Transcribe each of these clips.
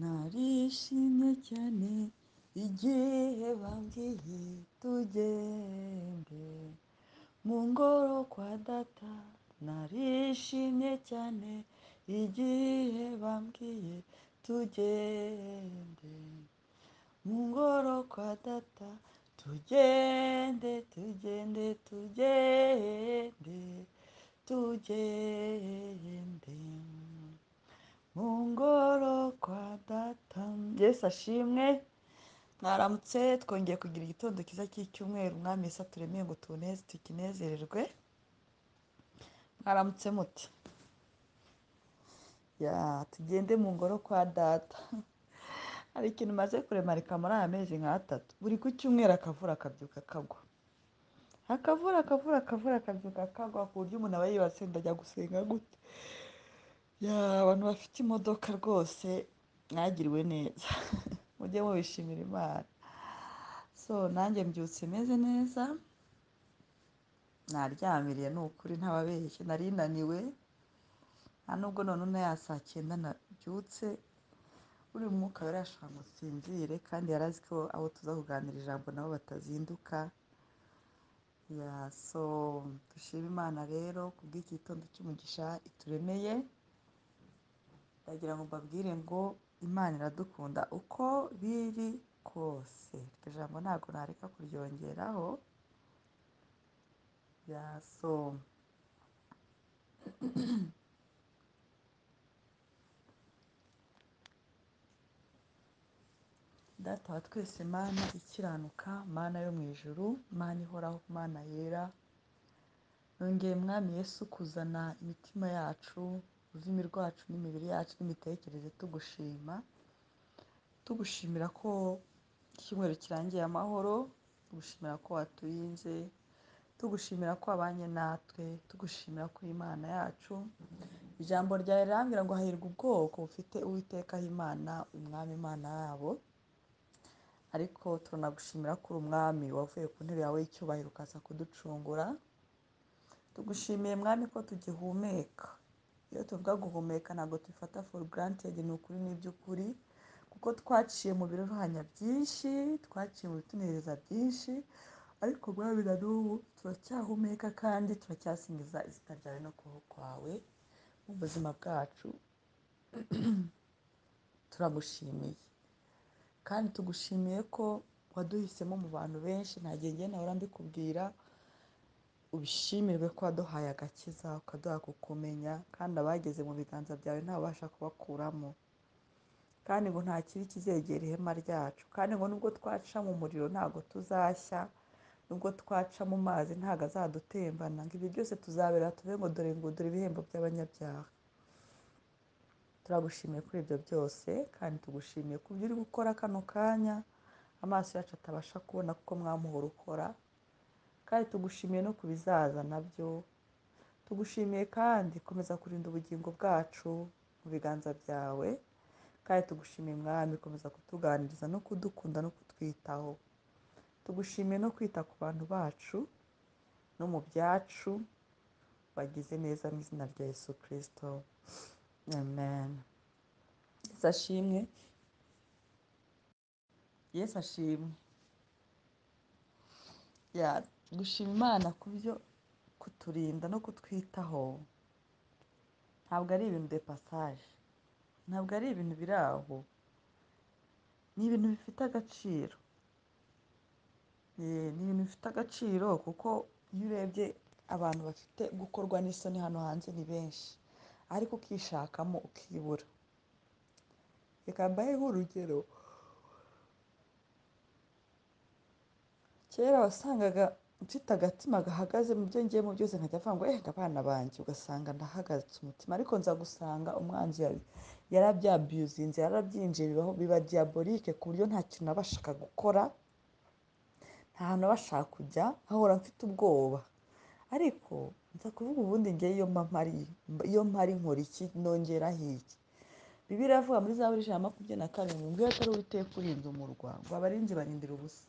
narishimye cyane igihe bambwiye tugende mu ngoro kwa data. Narishimye cyane igihe bambwiye tugende mu ngoro kwa data. Tugende tugende tugende tugende mu ngoro kwa data. Yesu ashimwe. Mwaramutse, twongeye kugira igitondo cyiza cy'icyumweru. Umwami Yesu aturemeye ngo tukinezererwe. Mwaramutse muti tugende mu ngoro kwa data. Hari ikintu maze kuremarika muri aya mezi nk'atatu, buri ku cyumweru akavura akabyuka kagwa, akavura akabyuka kagwa, ku buryo umuntu aba yibaza ndajya gusenga gute. Abantu bafite imodoka rwose mwagiriwe neza. Mujye mubishimira Imana. Nanjye mbyutse meze neza, naryamiriye ni ukuri ntababeshye, nari naniwe, nta nubwo none ya saa 9 nabyutse. Buri mwuka wari yashaka ngo nsinzire, kandi yari azi ko abo tuza kuganira ijambo nabo batazinduka. Dushima Imana rero kubw'iki gitondo cy'umugisha ituremeye. Ndagira ngo mbabwire ngo Imana iradukunda uko biri kose. Iryo jambo ntabwo nareka kuryongeraho. Data wa twese, Mana ikiranuka, Mana yo mu ijuru, Mana ihoraho, Mana yera, nongeye Mwami Yesu kuzana imitima yacu, ururimi rwacu n'imibiri yacu n'imitekerereze tugushimira ko icyumweru kirangiye amahoro, tugushimira ko waturinze, tugushimira ko wabanye natwe, tugushimira ko Imana yacu. Ijambo ryawe rirambwira ngo hahirwa ubwoko bufite Uwitekaho Imana, Umwami Imana yabo. Ariko turanagushimira ko uri Umwami wavuye ku ntebe yawe y'icyubahiro ukaza kuducungura. Tugushimiye Mwami ko tugihumeka. Iyo tuvuga guhumeka ntabwo tubifata for granted, ni ukuri n'iby'ukuri, kuko twaciye mu biruhanya byinshi, twaciye mu bitunezeza byinshi, ariko Mwami na n'ubu turacyahumeka kandi turacyasingiza izina ryawe no kubaho kwawe mu buzima bwacu. Turagushimiye kandi tugushimiye ko waduhisemo mu bantu benshi. Nta gihe njye nahora mbikubwira, ubishimirwe ko waduhaye agakiza, ukaduha kukumenya, kandi abageze mu biganza byawe ntabasha kubakuramo, kandi ngo nta kibi kizegera ihema ryacu, kandi ngo nubwo twaca mu muriro ntabwo tuzashya, nubwo twaca mu mazi ntabwo azadutembana, ngo ibi byose tuzabera tuve ngo dore ibihembo by'abanyabyaha. Turagushimiye kuri ibyo byose, kandi tugushimiye ku byo uri gukora kano kanya amaso yacu atabasha kubona, kuko mwamuhora ukora, kandi tugushimiye no ku bizaza nabyo. Tugushimiye kandi komeza kurinda ubugingo bwacu mu biganza byawe, kandi tugushimiye Mwami komeza kutuganiriza no kudukunda no kutwitaho. Tugushimiye no kwita ku bantu bacu no mu byacu, wagize neza mu izina rya Yesu Kristo, amen. Yesu ashimwe. Yesu ashimwe. Gushima Imana ku byo kuturinda no kutwitaho ntabwo ari ibintu de passage, ntabwo ari ibintu biri aho, ni ibintu bifite agaciro. Ni ibintu bifite agaciro, kuko iyo urebye abantu bafite gukorwa n'isoni hano hanze ni benshi, ariko ukishakamo ukibura. Reka mbahe nk'urugero. Kera wasangaga mfite agatima gahagaze mu byo ngiyemo byose, nkajya avuga ngo abana banjye, ugasanga ndahagaze umutima, ariko nza gusanga umwanzi yarabyabyuzinze, yarabyinjiye biba diabolike, ku buryo nta kintu nabashaga gukora, nta hantu nabashaga kujya, hahora mfite ubwoba. Ariko nza kuvuga ubundi ngewe iyo mpari nkora iki, nongeraho iki? Bibiliya iravuga muri Zaburi 122 ngo iyo atari Uwiteka urinze umurwa, ngo abarinzi barindira ubusa,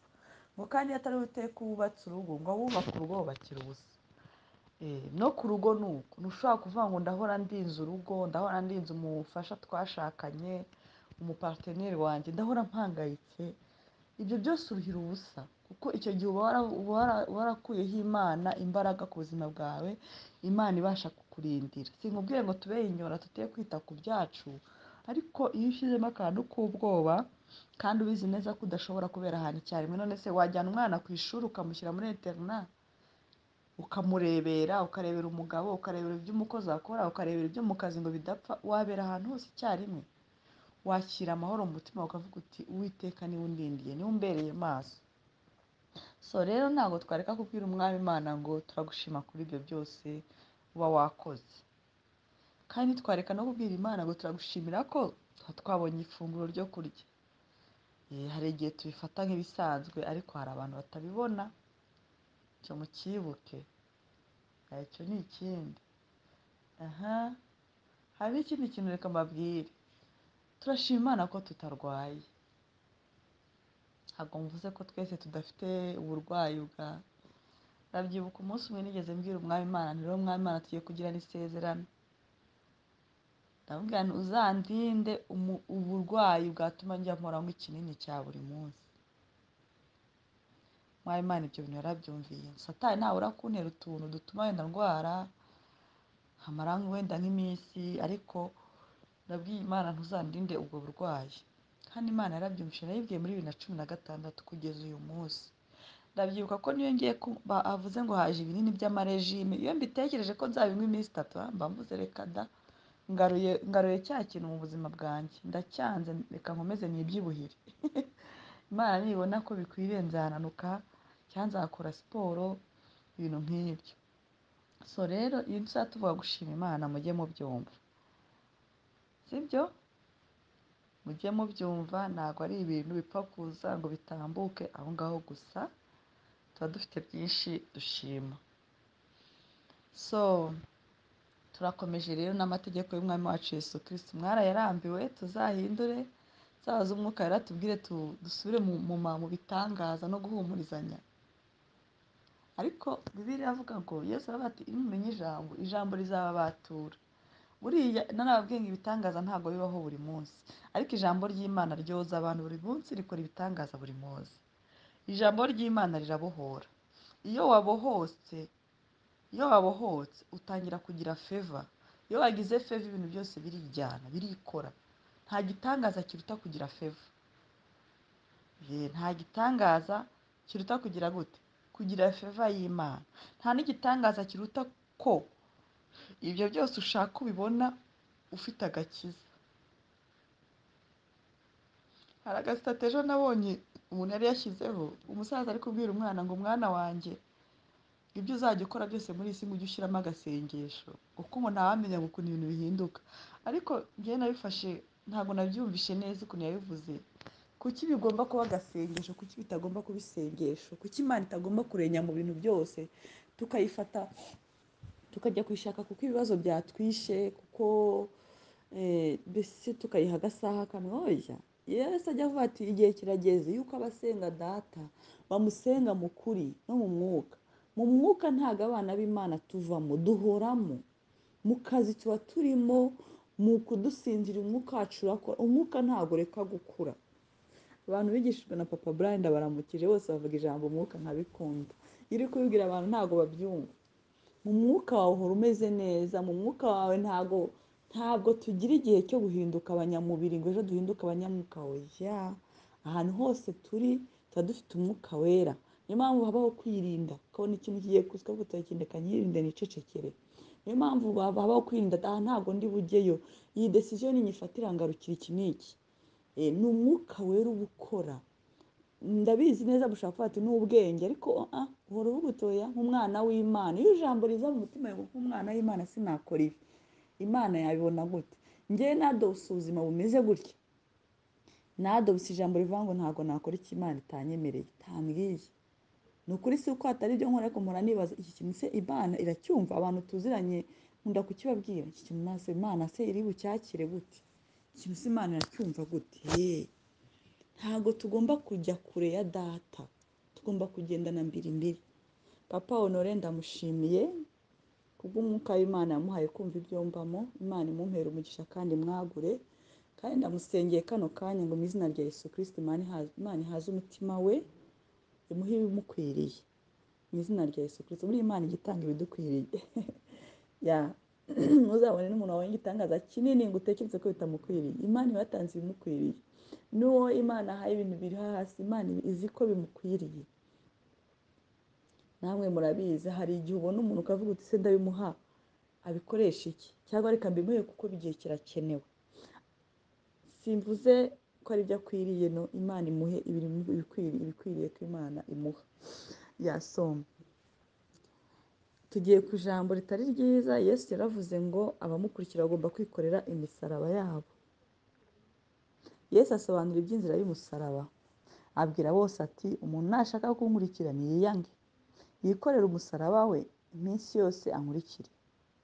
ngo kandi iyo atari Uwiteka wubatse urugo, ngo abubaka urugo bubakira ubusa. No ku rugo ni uko, ntushobora kuvuga ngo ndahora ndinze urugo, ndahora ndinze umufasha twashakanye, umuparteneri wanjye ndahora mpangayitse, ibyo byose uruhira ubusa kuko icyo gihe uba warakuyeho Imana imbaraga ku buzima bwawe, Imana ibasha kukurindira. Sinkubwiye ngo tube inyora tuteye kwita ku byacu, ariko iyo ushyizemo akantu k'ubwoba kandi ubizi neza ko udashobora kubera ahantu icyarimwe, none se wajyana umwana ku ishuri ukamushyira muri interina ukamurebera, ukarebera umugabo, ukarebera ibyo umukozi akora, ukarebera ibyo mu kazi ngo bidapfa, wabera ahantu hose icyarimwe? Wakira amahoro mu mutima ukavuga uti Uwiteka niwe undindiye, niwe umbereye maso. So rero ntabwo twareka kubwira umwami Imana ngo turagushima kuri ibyo byose uba wakoze, kandi ntitwareka no kubwira Imana ngo turagushimira ko twabonye ifunguro ryo kurya. Hari igihe tubifata nk'ibisanzwe ariko hari abantu batabibona, icyo mucyibuke. Icyo ni ikindi. Hari n'ikindi kintu reka mbabwire, turashima Imana ko tutarwaye. Ntabwo mvuze ko twese tudafite uburwayi ndabyibuka umunsi umwe nigeze mbwira umwami Imana nti rero umwami Imana tugiye kugirana isezerano, ndamubwira nti uzandinde uburwayi bwatuma njya mporamo ikinini cya buri munsi. Umwami Imana ibyo bintu yarabyumviye. Satani ntabura kuntera utuntu dutuma wenda ndwara nkamara wenda nk'iminsi, ariko ndabwiye Imana ntuzandinde ubwo burwayi, kandi Imana yarabyumvise. Nayibwiye muri 2016 kugeza uyu munsi. Ndabyibuka ko niyo ngiye avuze ngo haje ibinini by'amarejime, iyo mbitekereje ko nzabinywa iminsi 3 mba mvuze reka da, ngaruye cya kintu mu buzima bwanjye, ndacyanze, reka nkomeze nibyibuhire. Imana nibona ko bikwiriye nzananuka cyangwa nzakora siporo, ibintu nk'ibyo. So rero iyo tuvuga gushima Imana mujye mubyumva, sibyo? Mujye mubyumva, ntabwo ari ibintu bipfa kuza ngo bitambuke aho ngaho gusa, tuba dufite byinshi dushima. So turakomeje rero n'amategeko y'umwami wacu Yesu Kristo. Mwarayarambiwe, tuzahindure, tuzabaze umwuka yaratubwire dusubire mu bitangaza no guhumurizanya. Ariko Bibiliya iravuga ngo Yesu aravuga ati nimumenye ijambo rizababatura. Buriya narababwiye ngo ibitangaza ntabwo bibaho buri munsi, ariko ijambo ry'Imana ryoza abantu buri munsi, rikora ibitangaza buri munsi. Ijambo ry'Imana rirabohora. Iyo wabohotse utangira kugira favor. Iyo wagize favor ibintu byose birijyana, birikora. Nta gitangaza kiruta kugira favor. Nta gitangaza kiruta kugira gute? Kugira favor y'Imana. Nta n'igitangaza kiruta ko ibyo byose ushaka ubibona ufite agakiza. Hari agasitati ejo nabonye umuntu yari yashyizeho, umusaza ari kubwira umwana ngo mwana wanjye, ibyo uzajya ukora byose muri iyi si ujye ushyiramo agasengesho, kuko umuntu ntawamenya ngo ukuntu ibintu bihinduka. Ariko njyewe nabifashe, ntabwo nabyumvishe neza ukuntu yabivuze. Kuki bigomba kuba agasengesho? Kuki bitagomba kuba isengesho? Kuki Imana itagomba kurenya mu bintu byose tukayifata tukajya kuyishaka kuko ibibazo byatwishe, kuko mbese tukayiha agasaha kamwe? Oya, Yesu ajya avuga ati igihe kirageze yuko abasenga Data bamusenga mu kuri no mu mwuka. Mu mwuka ntabwo abana b'Imana tuvamo, duhoramo. Mu kazi tuba turimo, mu kudusinzira umwuka wacu urakora. Umwuka ntabwo ureka gukura. Abantu bigishijwe na Papa Brian ndabaramukije, bose bavuga ijambo umwuka nkabikunda. Iyo uri kubibwira abantu ntabwo babyumva. Mu mwuka wawe uhora umeze neza, mu mwuka wawe ntabwo tugira igihe cyo guhinduka abanyamubiri ngo ejo duhinduke abanyamwuka. Oya, ahantu hose turi tuba dufite umwuka wera. Niyo mpamvu habaho kwirinda, ukabona ikintu kigiye kuza ukavuga uti reka nyirinde nicecekere. Niyo mpamvu habaho kwirinda, ntabwo ndi bujyeyo, iyi decision nyifatira ngarukira iki n'iki. Ni umwuka wera uba ukora. Ndabizi neza gushaka kuvuga ati n'ubwenge, ariko uhora uvuga uti oya nk'umwana w'Imana. Iyo ijambo riza mu mutima yawe nk'umwana w'Imana sinakora ibi, Imana yabibona gute? Njyewe nadose ubuzima bumeze gutya, nadose ijambo rivuga ngo ntabwo nakora icyo Imana itanyemereye, itambwiye. Ni ukuri si uko hatari ibyo nkora, ariko mpora nibaza iki kintu se Imana iracyumva? Abantu tuziranye nkunda kukibabwira, iki kintu nase Imana se iri bucyakire gute? Ikintu se Imana iracyumva gute? Ntabwo tugomba kujya kure ya Data, tugomba kugendana mbiri. Papa Honore ndamushimiye kubw'umwuka w'Imana yamuhaye kumva ibyo mbamo. Imana imumpere umugisha kandi mwagure, kandi ndamusengeye kano kanya ngo mu izina rya Yesu Kristo Imana ihaze umutima we imuhe ibimukwiriye mu izina rya Yesu Kristo. Buriya Imana igitanga ibidukwiriye ya ntuzabone n'umuntu wabonye igitangaza kinini ngo utekereze ko bitamukwiriye. Imana iba yatanze ibimukwiriye. N'uwo Imana ahaye ibintu biri hasi, Imana izi ko bimukwiriye. Namwe murabizi, hari igihe ubona umuntu ukavuga uti se ndabimuha abikoresha iki, cyangwa reka mbimuhe kuko igihe kirakenewe. Simvuze ko ari byo akwiriye, no, Imana imuhe ibikwiriye ko Imana imuha. Yasoma tugiye ku ijambo ritari ryiza. Yesu yaravuze ngo abamukurikira bagomba kwikorera imisaraba yabo. Yesu asobanura iby'inzira y'umusaraba, abwira bose ati umuntu nashaka kunkurikira niyiyange, yikorera umusaraba we iminsi yose ankurikire.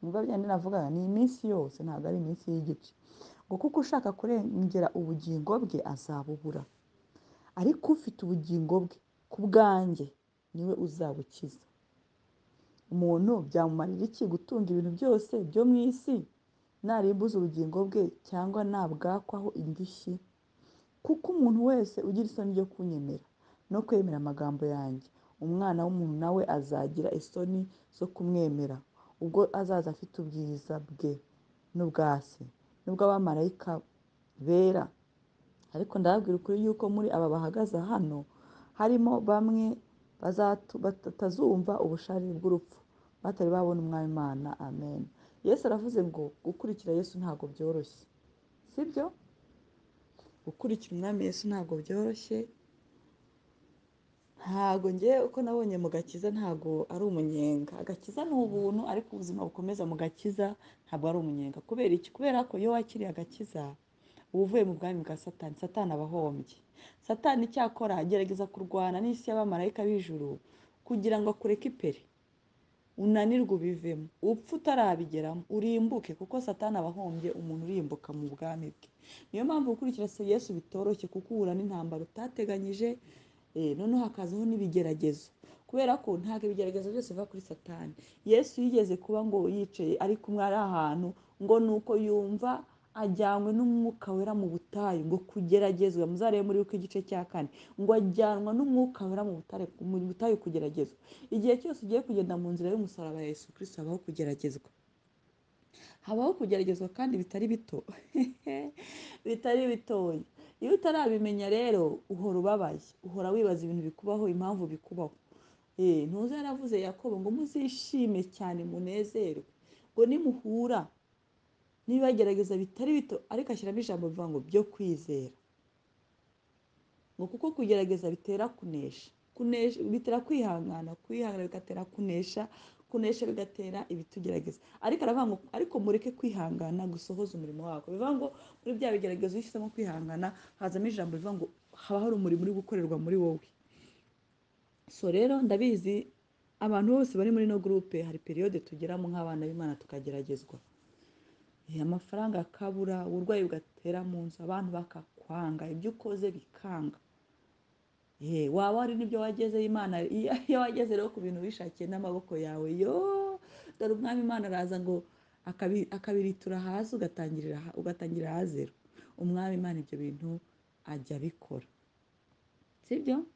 Nubwo byandi navugaga ni iminsi yose, ntabwo ari iminsi y'igice, ngo kuko ushaka kurengera ubugingo bwe azabubura, ariko ufite ubugingo bwe ku bwanjye niwe uzabukiza. Umuntu byamumarira iki gutunga ibintu byose byo mu isi narimbuza ubugingo bwe cyangwa nabwakwaho indishyi? Kuko umuntu wese ugira isoni ryo kunyemera no kwemera amagambo yanjye, umwana w'umuntu nawe azagira isoni zo kumwemera ubwo azaza afite ubwiza bwe n'ubwa Se n'ubw'abamarayika bera. Ariko ndababwira ukuri yuko muri aba bahagaze hano harimo bamwe batazumva ubusharire bw'urupfu batari babona umwami Imana. Amen. Yesu aravuze ngo gukurikira Yesu ntabwo byoroshye, sibyo? Gukurikira umwami Yesu ntabwo byoroshye. Ntabwo ngewe uko nabonye mu gakiza ntabwo ari umunyenga. Agakiza ni ubuntu, ariko ubuzima bukomeza mu gakiza ntabwo ari umunyenga. Kubera iki? Kubera ko iyo wakiriye agakiza uba uvuye mu bwami bwa Satani. Satani aba ahombye. Satani icyakora agerageza kurwana n'isi y'abamarayika b'ijuru kugira ngo akureke ipere, unanirwe ubivemo, upfa utarabigeramo, urimbuke, kuko Satani aba ahombye umuntu urimbuka mu bwami bwe. Niyo mpamvu gukurikira Yesu bitoroshye, kuko uhura n'intambara utateganyije, noneho hakazaho n'ibigeragezo, kubera ko ntabwo ibigeragezo byose biva kuri Satani. Yesu yigeze kuba ngo yicaye ari kumwe ari ahantu, ngo nuko yumva ajyanwe n'umwuka wera mu butayu ngo kugeragezwa. Muzarebe muri Luka igice cya 4 ngo ajyanwa n'umwuka wera mu butayu kugeragezwa. Igihe cyose ugiye kugenda mu nzira y'umusaraba ya Yesu Kristo habaho kugeragezwa. Habaho kugeragezwa kandi bitari bito bitari bitoya. Iyo utarabimenya rero uhora ubabaye, uhora wibaza ibintu bikubaho, impamvu bikubaho. Ntuzi yaravuze Yakobo ngo muzishime cyane munezerwe ngo nimuhura nibagerageza bitari bito, ariko ashyiramo ijambo bivuga ngo byo kwizera. Ngo kuko kugerageza bitera kunesha, bitera kwihangana, kwihangana bigatera kunesha, kunesha bigatera ibitugerageza. Ariko aravuga ngo ariko mureke kwihangana gusohoza umurimo wako. Bivuga ngo muri bya bigeragezo ushyizemo kwihangana hazamo ijambo rivuga ngo haba hari umurimo uri gukorerwa muri wowe. So rero ndabizi abantu bose bari muri no groupe hari periode tugeramo nk'abana b'Imana tukageragezwa. Amafaranga akabura, uburwayi bugatera mu nzu, abantu bakakwanga, ibyo ukoze bikanga. Waba hari n'ibyo wagezeho Imana, iyo wageze rero ku bintu wishakiye n'amaboko yawe, dore umwami Imana araza ngo akabiritura hasi ugatangirira ha zero. Umwami Imana ibyo bintu ajya abikora, sibyo?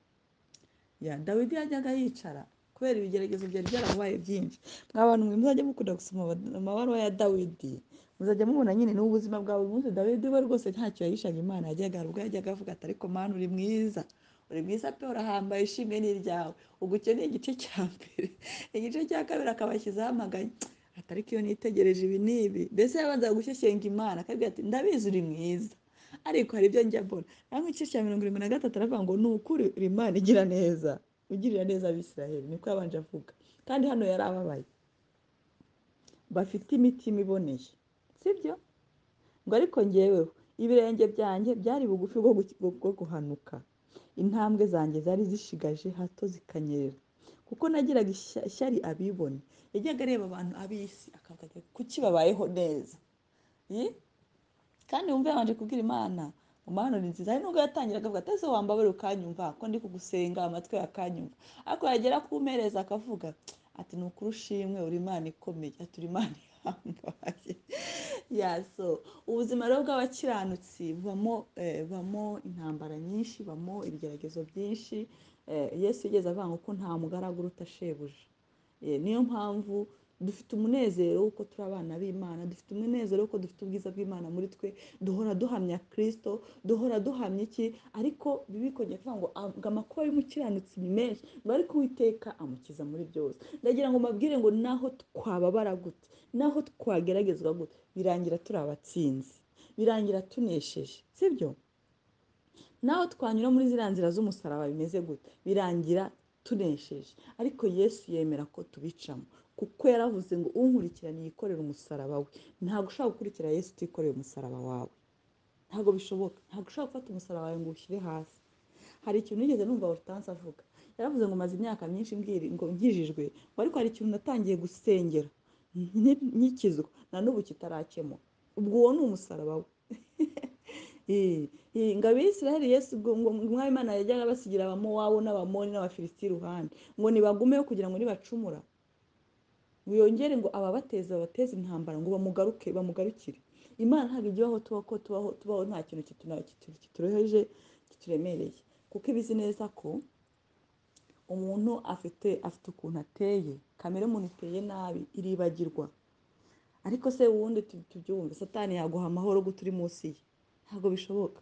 Dawidi yajyaga yicara kubera ibigeragezo byari byaramubaye byinshi. Mw'abantu mwe muzajya mukunda gusoma amabaruwa ya Dawidi, muzajya mubona nyine n'ubuzima bwa buri munsi. Dawidi we rwose ntacyo yahishaga Imana. Ubwo yajyaga avuga ati ariko Mana uri mwiza, uri mwiza pe, urahambaye, ishimwe ni iryawe. Ubwo icyo ni igice cya mbere. Igice cya kabiri akabashyizeho amaganya ati ariko iyo nitegereje ibi n'ibi. Mbese yabanzaga gushyeshyenga Imana akabwira ati ndabizi uri mwiza, ariko hari ibyo njya mbona. Naho igice cya 73 aravuga ngo ni ukuri uri Imana igira neza, ugirira neza Abisiraheli. Niko yabanje avuga. Kandi hano yari ababaye, bafite imitima iboneye, sibyo? Ngo ariko njyeweho ibirenge byanjye byari bugufi bwo guhanuka, intambwe zanjye zari zishigaje hato zikanyerera, kuko nagiraga ishyari abibone. Yajyaga areba abantu ab'isi akavuga ati kuki babayeho neza? Kandi wumve yabanje kubwira Imana ngo Mana ni nziza. Hari nubwo yatangiraga avuga ati ese wambabarira ukanyumva ko ndi kugusenga amatwi yakanyumva. Ariko yagera ku mpereza akavuga ati ni ukuri ushimwe, uri Imana ikomeye, ati uri Imana bihambaye. So ubuzima rero bw'abakiranutsi bubamo intambara nyinshi, bubamo ibigeragezo byinshi. Yesu yigeze avuga ngo ko nta mugaragu uruta shebuja. Niyo mpamvu dufite umunezero w'uko turi abana b'Imana, dufite umunezero w'uko dufite ubwiza bw'Imana muri twe, duhora duhamya Kristo, duhora duhamya iki, ariko bikongera kuvuga ngo amakuba y'umukiranutsi ni menshi, ngo ariko Uwiteka amukiza muri byose. Ndagira ngo mbabwire ngo naho twababara gute, naho twageragezwa gute, birangira turi abatsinzi, birangira tunesheje, sibyo? Naho twanyura muri ziriya nzira z'umusaraba bimeze gute, birangira tunesheje, ariko Yesu yemera ko tubicamo, kuko yaravuze ngo unkurikirana yikorera umusaraba we. Ntabwo ushobora gukurikira Yesu utikoreye umusaraba wawe, ntabwo bishoboka. Ntabwo ushobora gufata umusaraba wawe ngo ushyire hasi. Hari ikintu nigeze numva Hortense avuga, yaravuze ngo maze imyaka myinshi ngo nkijijwe, ngo ariko hari ikintu natangiye gusengera nkikizwa na n'ubu kitarakemuka. Ubwo uwo ni umusaraba we. ngo Abisiraheli Yesu ngo umwami Imana yajyaga basigira Abamowabu n'Abamoni n'Abafilisiti iruhande, ngo nibagumeyo kugira ngo nibacumura ngo yongere ngo babateze intambara ngo bamugarukire. Imana ntabwo ijyaho tubaho nta kintu kituroheje kituremereye, kuko ibizi neza ko umuntu afite ukuntu ateye, kamere muntu iteye nabi, iribagirwa. Ariko se ubundi tubyumve, Satani yaguha amahoro gute uri munsi ye? Ntabwo bishoboka.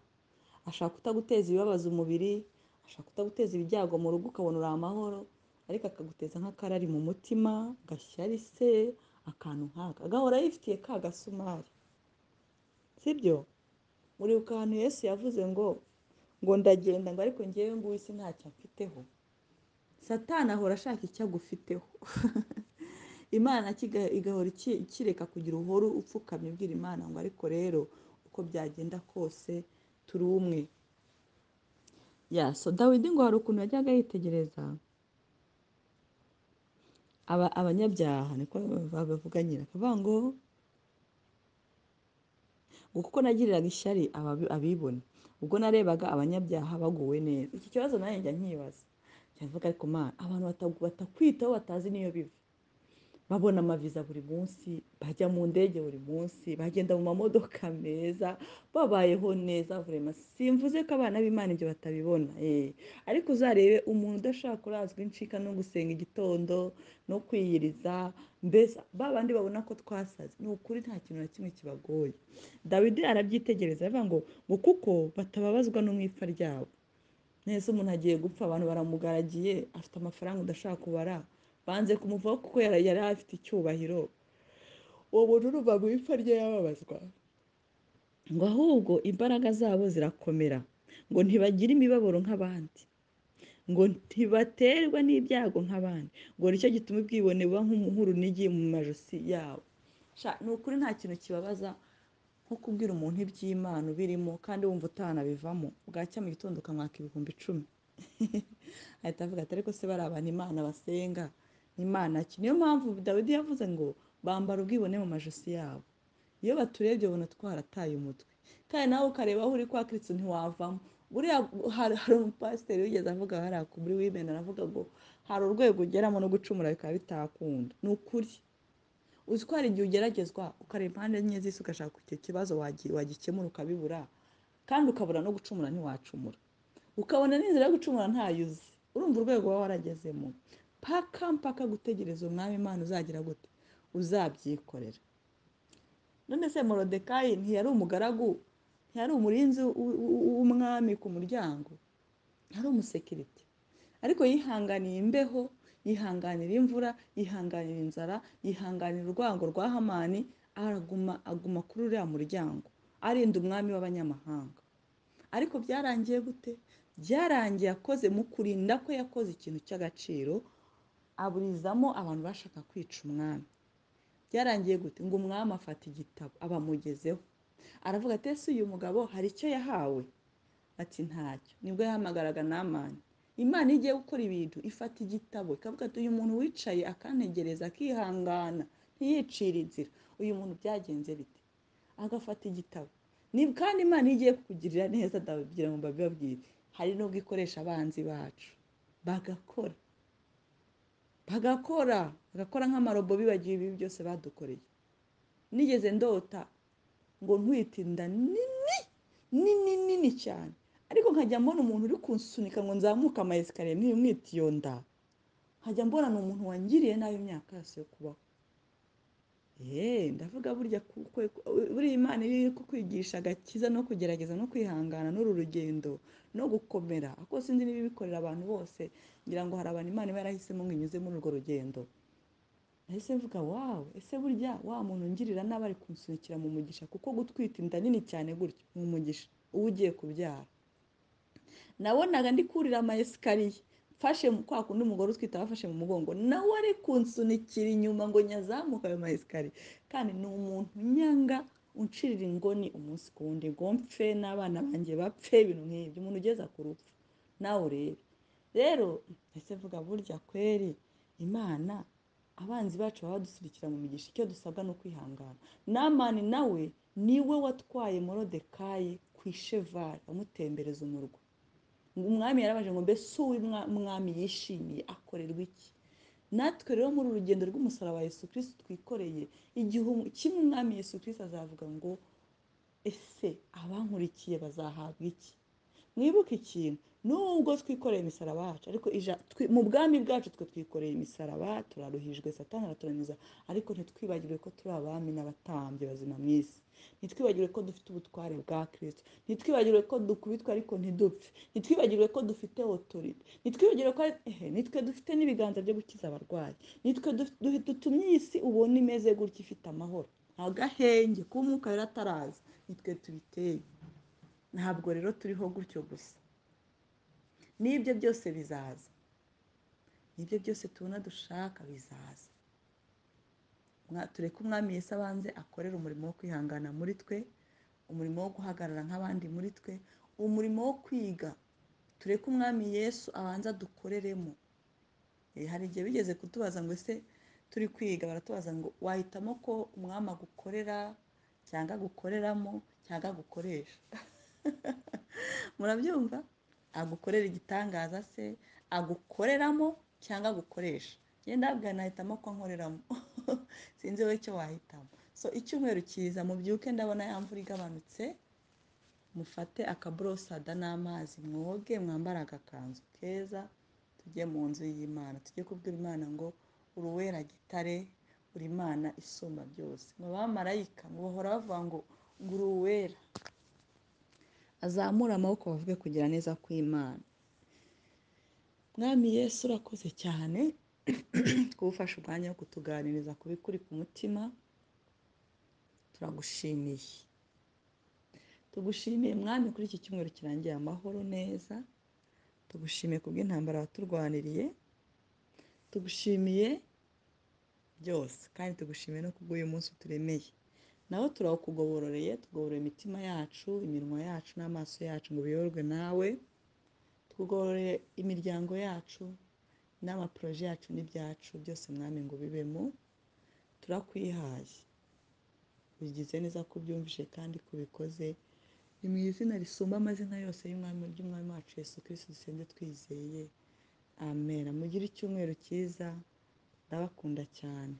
Ashaka kutaguteza ibibabaza umubiri, ashaka kutaguteza ibyago mu rugo ukabona uri amahoro, ariko akaguteza nk'akarari mu mutima, gashyari se, akantu nk'aka, agahora yifitiye ka gasumari, sibyo? Muribuka ahantu Yesu yavuze ngo ndagenda ngo ariko ngewe ngo isi ntacyo amfiteho. Satani ahora ashaka icyo agufiteho. Imana igahora ikireka kugira uhoro upfukamye ubwira Imana ngo ariko rero uko byagenda kose turi umwe. So Dawidi ngo hari ukuntu yajyaga yitegereza abanyabyaha, niko bavuga nyine, akavuga ngo kuko nagiriraga ishyari abibone ubwo narebaga abanyabyaha baguwe neza. Iki kibazo nanjye njya nkibaza, cyavuga ariko Mana, abantu batakwitaho batazi niyo biva, babona amaviza buri munsi, bajya mu ndege buri munsi, bagenda mu mamodoka meza, babayeho neza vraiment. Simvuze ko abana b'Imana ibyo batabibona, ariko uzarebe umuntu udashaka kurazwa inshika no gusenga igitondo no kwiyiriza, mbese babandi babona ko twasaze, ni ukuri nta kintu na kimwe kibagoye. Dawidi arabyitegereza aravuga ngo kuko batababazwa no mu ipfa ryabo. Nese umuntu agiye gupfa, abantu baramugaragiye, afite amafaranga udashaka kubara, banze kumuvaho kuko yari afite icyubahiro, uwo muntu urumva mu ipfa rye yababazwa? Ngo ahubwo imbaraga zabo zirakomera, ngo ntibagira imibabaro nk'abandi, ngo ntibaterwa n'ibyago nk'abandi, ngo nicyo gituma ubwibone buba nk'urunigi mu majosi yabo. Ni ukuri nta kintu kibabaza nko kubwira umuntu iby'Imana ubirimo kandi wumva utanabivamo, bwacya mu gitondo ukamwaka 10,000. Ahita avuga ati ariko se bari abantu Imana basenga Imana ki? Niyo mpamvu Dawidi yavuze ngo bambara ubwibone mu majosi yabo. Iyo baturebye ubona twarataye umutwe, kandi nawe ukareba aho uri kwa Kristo ntiwavamo. Buriya hari umupasiteri wigeze avuga hariya muri Women, aravuga ngo hari urwego ugeramo no gucumura bikaba bitakunda. Ni ukuri. Uzi ko hari igihe ugeragezwa ukareba impande enye z'isi ugashaka icyo kibazo wagikemura ukabibura, kandi ukabura no gucumura ntiwacumura, ukabona n'inzira yo gucumura ntayuzi. Urumva urwego waba waragezemo, mpaka gutegereza umwami Imana uzagira gute, uzabyikorera. None se Morodekayi ntiyari umugaragu, ntiyari umurinzi w'umwami ku muryango, yari umusekirite, ariko yihanganiye imbeho, yihanganira imvura, yihanganira inzara, yihanganira urwango rwa Hamani, aguma kuri uriya muryango arinda umwami w'abanyamahanga. Ariko byarangiye gute? Byarangiye akoze mu kurinda ko yakoze ikintu cy'agaciro, aburizamo abantu bashaka kwica umwami. Byarangiye gute? Ngo umwami afata igitabo abamugezeho, aravuga ati ese uyu mugabo hari icyo yahawe? Ati ntacyo. Nibwo yahamagaraga Namani. Imana igiye gukora ibintu ifata igitabo ikavuga ati uyu muntu wicaye akantegereza akihangana ntiyicira inzira, uyu muntu byagenze bite? Agafata igitabo. Kandi Imana igiye kukugirira neza, ndabagira ngo mbabwire, hari nubwo ikoresha abanzi bacu bagakora nk'amarobo bibagiwe ibi byose badukoreye. nigeze ndota ngo ntwite inda nini cyane, ariko nkajya mbona umuntu uri kunsunika ngo nzamuke amayesikariye mwite iyo nda, nkajya mbona ni umuntu wangiriye nabi imyaka yose yo kubaho. Ndavuga burya buriya Imana iri kukwigisha agakiza no kugerageza no kwihangana n'uru rugendo no gukomera, ariko sinzi niba ibikorera abantu bose, ngira ngo hari abantu Imana iba yarahisemo ngo inyuze muri urwo rugendo. Nahise mvuga wawe, ese burya wa muntu ungirira nabi ari kunsunikira mu mugisha, kuko gutwita inda nini cyane gutyo mu mugisha uba ugiye kubyara. Nabonaga ndi kurira amayesikariye mfashe kwa kundi umugore utwite abafashe mu mugongo, nawe ari kunsunikira inyuma ngo nyazamuka ayo mayesikariye, kandi ni umuntu nyanga uncirira ingoni umunsi ku wundi ngo mpfe n'abana banjye bapfe, ibintu nk'ibyo, umuntu ugeza ku rupfu. Nawe urebe rero, ese vuga burya kweri Imana abanzi bacu baba badusirikira mu migisha, icyo dusabwa no kwihangana. Namani nawe niwe watwaye Morodekayi ku ishevali amutembereza umurwa. Umwami yarabaje ngo mbese uw'umwami yishimiye akorerwa iki? Natwe rero muri urugendo rw'umusaraba wa Yesu Kristo twikoreye, igihe kimwe umwami Yesu Kristo azavuga ngo ese abankurikiye bazahabwa iki? Mwibuke ikintu, nubwo twikoreye imisaraba yacu, ariko mu bwami bwacu twe twikoreye imisaraba, turaruhijwe, Satani araturaniza, ariko ntitwibagirwe ko turi abami n'abatambyi bazima mu isi. Ntitwibagirwe ko dufite ubutware bwa Kristo, ntitwibagirwe ko dukubitwa ariko ntidupfe, ntitwibagirwe ko dufite otorite, ntitwibagirwe ko nitwe dufite n'ibiganza byo gukiza abarwayi, nitwe dutumye iyi si ubona imeze gutya ifite amahoro, agahenge k'umwuka rero ataraza, nitwe tubiteye. Ntabwo rero turiho gutyo gusa, n'ibyo byose bizaza, n'ibyo byose tubona dushaka bizaza. Tureke umwami Yesu abanze akorera umurimo wo kwihangana muri twe, umurimo wo guhagarara nk'abandi muri twe, umurimo wo kwiga. Tureke umwami Yesu abanza dukoreremo. Hari igihe bigeze kutubaza ngo ese turi kwiga, baratubaza ngo wahitamo ko umwami agukorera cyangwa agukoreramo cyangwa agukoresha? Murabyumva? Agukorera igitangaza se, agukoreramo cyangwa agukoresha? Ngenda ndabwira nahitamo ko nkoreramo. Sinzi wowe icyo wahitamo. Icyumweru cyiza, mubyuke ndabona ya mvura igabanutse, mufate akaborosada n'amazi mwoge, mwambare agakanzu keza, tujye mu nzu y'Imana, tujye kubwira Imana ngo uri uwera gitare, uri Imana isumba byose. Mu bamarayika bahora bavuga ngo uri uwera. Azamura amaboko bavuge kugira neza kw'Imana. Mwami Yesu urakoze cyane kuwufasha umwanya wo kutuganiriza ku bikuri ku mutima. Turagushimiye. Tugushimiye mwami kuri iki cyumweru kirangiye amahoro neza. Tugushimiye kubw'intambara waturwaniriye. Tugushimiye byose, kandi tugushimiye no kubw'uyu munsi uturemeye. Naho turawukugobororeye, tugoborora imitima yacu, iminwa yacu n'amaso yacu ngo biyoborwe nawe. Tugororeye imiryango yacu n'amaporoje yacu n'ibyacu byose mwami ngo bibemo. Turakwihaye. Ugize neza ko ubyumvise kandi kubikoze. Ni mu izina risumba amazina yose ry'umwami wacu Yesu Kristo dusenze twizeye. Amen. Mugire icyumweru cyiza. Ndabakunda cyane.